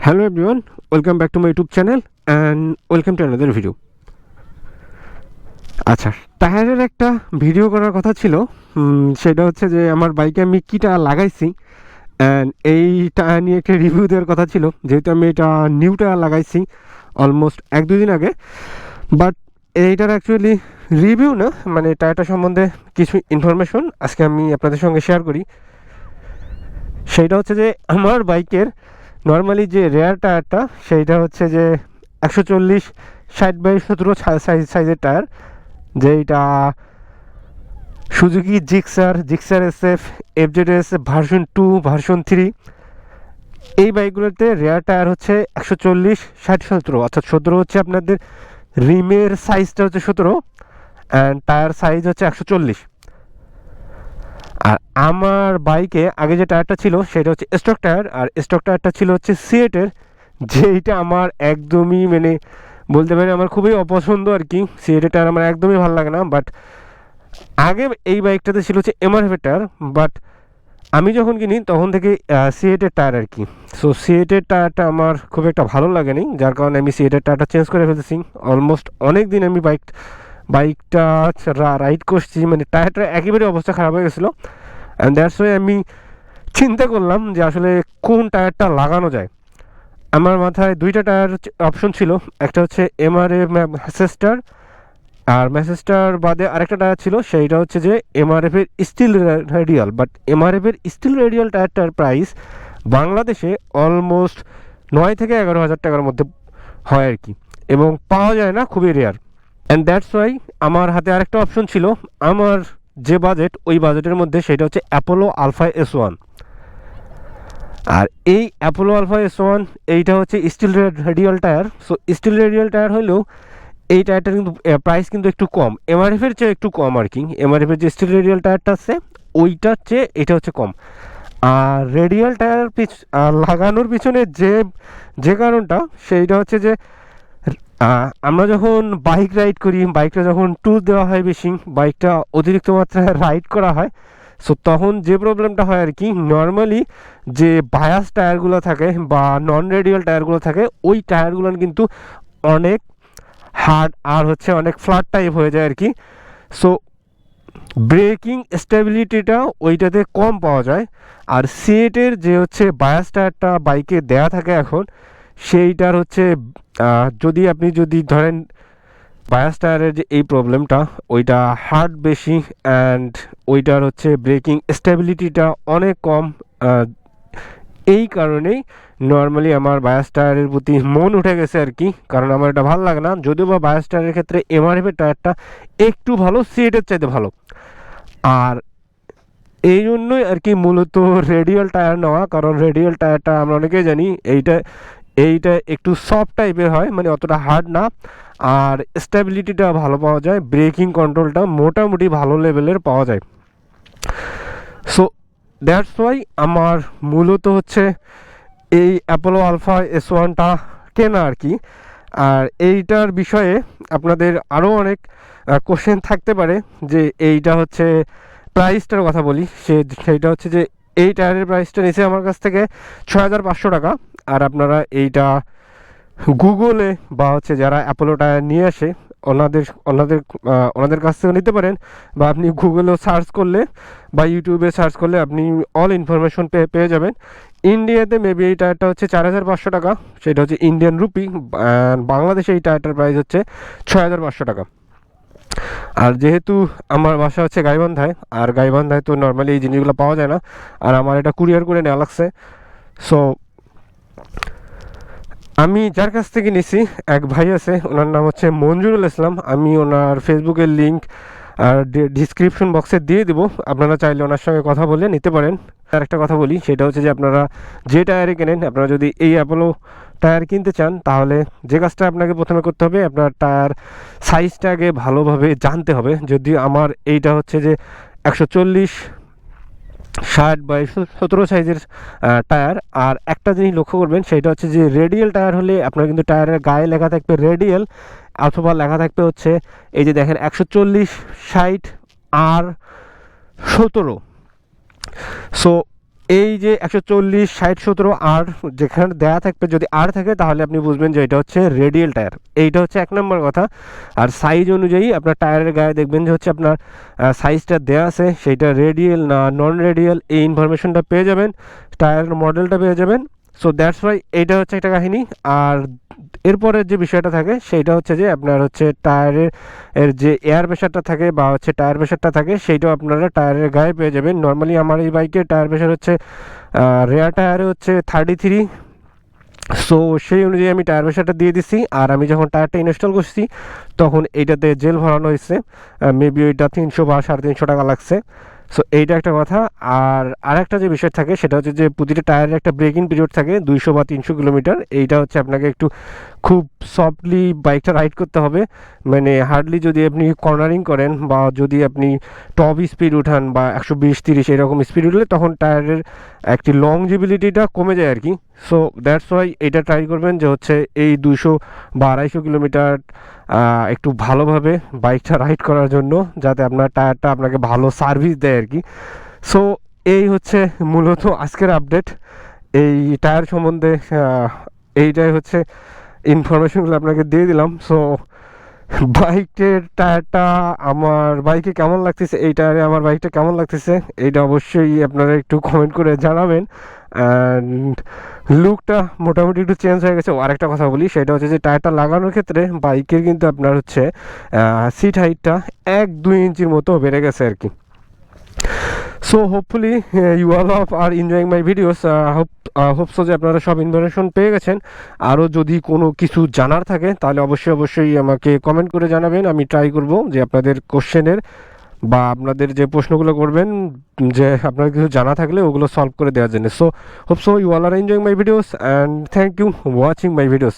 Hello everyone, welcome back to my YouTube channel and welcome to another video. আচ্ছা, টায়ারের একটা video করার কথা ছিল। সেটা হচ্ছে যে আমার বাইকে আমি কি টায়ার লাগাইছি অ্যান্ড এই টায়ার নিয়ে একটা রিভিউ দেওয়ার কথা ছিল, যেহেতু আমি এটা নিউ টায়ার লাগাইছি অলমোস্ট 1-2 দিন আগে। বাট এইটার অ্যাকচুয়ালি রিভিউ না, মানে টায়ারটা সম্বন্ধে কিছু ইনফরমেশন আজকে আমি আপনাদের সঙ্গে শেয়ার করি। সেইটা হচ্ছে যে আমার বাইকের নর্মালি যে রেয়ার টায়ারটা সেইটা হচ্ছে যে 140/60/17 সাইজের টায়ার, যেইটা Suzuki Gixxer SF, FZS version 2, version 3 এই বাইকগুলোতে রেয়ার টায়ার হচ্ছে 140/60/17, অর্থাৎ 17 হচ্ছে আপনাদের রিমের সাইজটা হচ্ছে 17 অ্যান্ড টায়ার সাইজ হচ্ছে 140। আর আমার বাইকে আগে যে টায়ারটা ছিল সেটা হচ্ছে স্টক টায়ার, আর স্টক টায়ারটা ছিল হচ্ছে সিয়েটের, যেইটা আমার একদমই মানে বলতে পারি আমার খুবই অপছন্দ আর কি। সিয়েটের টায়ার আমার একদমই ভালো লাগে না। বাট আগে এই বাইকটাতে ছিল হচ্ছে MRF টায়ার, বাট আমি যখন কিনি তখন থেকে সিয়েটের টায়ার আর কি। সো সিয়েটের টায়ারটা আমার খুব একটা ভালো লাগেনি, যার কারণে আমি সিয়েটের টায়ারটা চেঞ্জ করে ফেলেছি। অলমোস্ট অনেক দিন আমি বাইকটা রাইড করছি, মানে টায়ারটা একেবারে অবস্থা খারাপ হয়ে গেছিলো। অ্যান্ড দ্যাটস ওয়াই আমি চিন্তা করলাম যে আসলে কোন টায়ারটা লাগানো যায়। আমার মাথায় দুইটা টায়ার অপশন ছিল, একটা হচ্ছে MRF ম্যাসেস্টার, আর ম্যাসেস্টার বাদে আরেকটা টায়ার ছিল, সেইটা হচ্ছে যে MRF এর স্টিল রেডিয়াল। বাট MRF এর স্টিল রেডিয়াল টায়ারটার প্রাইস বাংলাদেশে অলমোস্ট 9 থেকে 11 হাজার টাকার মধ্যে হয় আর কি, এবং পাওয়া যায় না, খুবই রেয়ার। অ্যান্ড দ্যাটস ওয়াই আমার হাতে আরেকটা অপশন ছিল, আমার যে বাজেট ওই বাজেটের মধ্যে, সেটা হচ্ছে অ্যাপোলো আলফা S1। আর এই অ্যাপোলো আলফা S1 এইটা হচ্ছে steel radial tyre. So steel radial tyre হলেও এই টায়ারটার কিন্তু প্রাইস কিন্তু একটু কম, MRF এর চেয়ে একটু কম আর কি। MRF এর যে স্টিল রেডিয়াল টায়ারটা আছে ওইটার চেয়ে এটা হচ্ছে কম। আর রেডিয়াল টায়ার লাগানোর পিছনে যে কারণটা সেইটা হচ্ছে যে আমরা যখন বাইক রাইড করি, বাইকটা যখন ট্যুর দেওয়া হয় বেশি, বাইকটা অতিরিক্ত মাত্রায় রাইড করা হয়, সো তখন যে প্রবলেমটা হয় আর কি, নর্মালি যে বায়াস টায়ারগুলো থাকে বা নন রেডিয়াল টায়ারগুলো থাকে ওই টায়ারগুলো কিন্তু অনেক হার্ড আর হচ্ছে অনেক ফ্ল্যাট টাইপ হয়ে যায় আর কি। সো ব্রেকিং স্টেবিলিটিটা ওইটাতে কম পাওয়া যায়। আর সিয়েটের যে হচ্ছে বায়াস টায়ারটা বাইকে দেয়া থাকে এখন, সেইটার হচ্ছে যদি ধরেন বায়াস টায়ারের যে এই প্রবলেমটা, ওইটা হার্ড বেশি অ্যান্ড ওইটার হচ্ছে ব্রেকিং স্টেবিলিটিটা অনেক কম। এই কারণেই নর্মালি আমার বায়াস টায়ারের প্রতি মন উঠে গেছে আর কি, কারণ আমার এটা ভালো লাগে না। যদিও বা বায়াস টায়ারের ক্ষেত্রে MRF এর টায়ারটা একটু ভালো, সিয়েটের চাইতে ভালো। আর এই জন্যই আর কি মূলত রেডিয়াল টায়ার নেওয়া, কারণ রেডিয়াল টায়ারটা আমরা অনেকেই জানি এইটা একটু সফট টাইপের হয়, মানে অতটা হার্ড না, আর স্টেবিলিটিটা ভালো পাওয়া যায়, ব্রেকিং কন্ট্রোলটা মোটামুটি ভালো লেভেলের পাওয়া যায়। সো দ্যাটস ওয়াই আমার মূলত হচ্ছে এই অ্যাপোলো আলফা S1টা কেনা আর কি। আর এইটার বিষয়ে আপনাদের আরও অনেক কোশ্চেন থাকতে পারে, যে এইটা হচ্ছে প্রাইসটার কথা বলি। সেইটা হচ্ছে যে এই টায়ারের প্রাইসটা নিচে আমার কাছ থেকে 6,500 টাকা। আর আপনারা এইটা গুগলে বা হচ্ছে যারা অ্যাপোলো টায়ার নিয়ে আসে ওনাদের কাছ থেকে নিতে পারেন, বা আপনি গুগলেও সার্চ করলে বা ইউটিউবে সার্চ করলে আপনি অল ইনফরমেশন পেয়ে যাবেন। ইন্ডিয়াতে মেবি এই টায়ারটা হচ্ছে 4,500 টাকা, সেটা হচ্ছে ইন্ডিয়ান রুপি। বাংলাদেশে এই টায়ারটার প্রাইস হচ্ছে 6,500 টাকা। আর যেহেতু আমার বাসা হচ্ছে গাইবান্ধায়, আর গাইবান্ধায় তো নর্মালি এই জিনিসগুলো পাওয়া যায় না, আর আমার এটা কুরিয়ার করে নেওয়া লাগছে। সো আমি যার কাছ থেকে নিছি, এক ভাই আছে, ওনার নাম হচ্ছে মঞ্জুরুল ইসলাম। আমি ওনার ফেসবুকের লিঙ্ক আর ডিসক্রিপশন বক্সে দিয়ে দিব, আপনারা চাইলে ওনার সঙ্গে কথা বলে নিতে পারেন। আর একটা কথা বলি, সেটা হচ্ছে যে আপনারা যে টায়ারে কেনেন, আপনারা যদি এই অ্যাপোলো টায়ার কিনতে চান, তাহলে যে কাজটা আপনাকে প্রথমে করতে হবে, আপনার টায়ার সাইজটাকে ভালোভাবে জানতে হবে। যদি আমার এইটা হচ্ছে যে 140/60/17 সাইজের টায়ার। আর একটা জিনিস লক্ষ্য করবেন, সেটা হচ্ছে যে রেডিয়াল টায়ার হলে আপনার কিন্তু টায়ারের গায়ে লেখা থাকবে রেডিয়াল, অথবা লেখা থাকবে হচ্ছে এই যে দেখেন 140/60R17। সো এই যে 140 60 17 আর যেখানে দেয়া থাকবে, যদি আর থাকে তাহলে আপনি বুঝবেন যে এটা হচ্ছে রেডিয়াল টায়ার। এইটা হচ্ছে 1 নম্বর কথা। আর সাইজ অনুযায়ী আপনার টায়ারের গায়ে দেখবেন যে হচ্ছে আপনার সাইজটা দেয়া আছে, সেইটা রেডিয়াল না নন রেডিয়াল, এই ইনফরমেশনটা পেয়ে যাবেন, টায়ারের মডেলটা পেয়ে যাবেন। সো দ্যাটস ওয়াই এইটা হচ্ছে একটা কাহিনী। আর এরপরে যে বিষয়টা থাকে সেইটা হচ্ছে যে আপনার হচ্ছে টায়ারের যে এয়ার প্রেশারটা থাকে বা হচ্ছে টায়ার প্রেশারটা থাকে, সেইটাও আপনারা টায়ারের গায়ে পেয়ে যাবেন। নর্মালি আমার এই বাইকের টায়ার প্রেশার হচ্ছে রেয়ার টায়ারে হচ্ছে 33। সো সেই অনুযায়ী আমি টায়ার প্রেশারটা দিয়ে দিছি। আর আমি যখন টায়ারটা ইনস্টল করছি তখন এইটাতে জেল ভরানো হয়েছে, মেবি ওইটা 300 বা 350 টাকা লাগছে। সো এইটা একটা কথা। আর আরেকটা যে বিষয় থাকে সেটা হচ্ছে যে প্রতিটা টায়ারের একটা ব্রেকিং পিরিয়ড থাকে 200 বা 300 কিলোমিটার। এইটা হচ্ছে আপনাকে একটু খুব সফটলি বাইকটা রাইড করতে হবে, মানে হার্ডলি যদি আপনি কর্নারিং করেন বা যদি আপনি টপ স্পিড উঠান বা 120 30 এরকম স্পিড উঠলে তখন টায়ারের একটি লংজিবিলিটিটা কমে যায় আর কি। সো দ্যাটস ওয়াই এটা ট্রাই করবেন যে হচ্ছে এই 200 বা 250 কিলোমিটার একটু ভালোভাবে বাইকটা রাইড করার জন্য, যাতে আপনার টায়ারটা আপনাকে ভালো সার্ভিস দেয় আর কি। সো এই হচ্ছে মূলত আজকের আপডেট এই টায়ার সম্বন্ধে। এইটাই হচ্ছে ইনফরমেশনগুলো আপনাকে দিয়ে দিলাম। সো বাইকের টায়ারটা আমার বাইকে কেমন লাগতেছে, এই টায়ারে আমার বাইকটা কেমন লাগতেছে, এইটা অবশ্যই আপনারা একটু কমেন্ট করে জানাবেন। অ্যান্ড লুকটা মোটামুটি একটু চেঞ্জ হয়ে গেছে। আরেকটা কথা বলি, সেটা হচ্ছে যে টায়ারটা লাগানোর ক্ষেত্রে বাইকের কিন্তু আপনার হচ্ছে সিট হাইটটা 1-2 ইঞ্চির মতো বেড়ে গেছে আর কি। So hopefully you all of are enjoying my videos. Hope so যে আপনারা সব ইনফরমেশন পেয়ে গেছেন। আরও যদি কোনো কিছু জানার থাকে তাহলে অবশ্যই আমাকে কমেন্ট করে জানাবেন। আমি ট্রাই করব যে আপনাদের কোশ্চেনের বা আপনাদের যে প্রশ্নগুলো করবেন, যে আপনার কিছু জানা থাকলে ওগুলো সলভ করে দেওয়ার জন্য। So hope so you all are enjoying my videos and thank you watching my videos.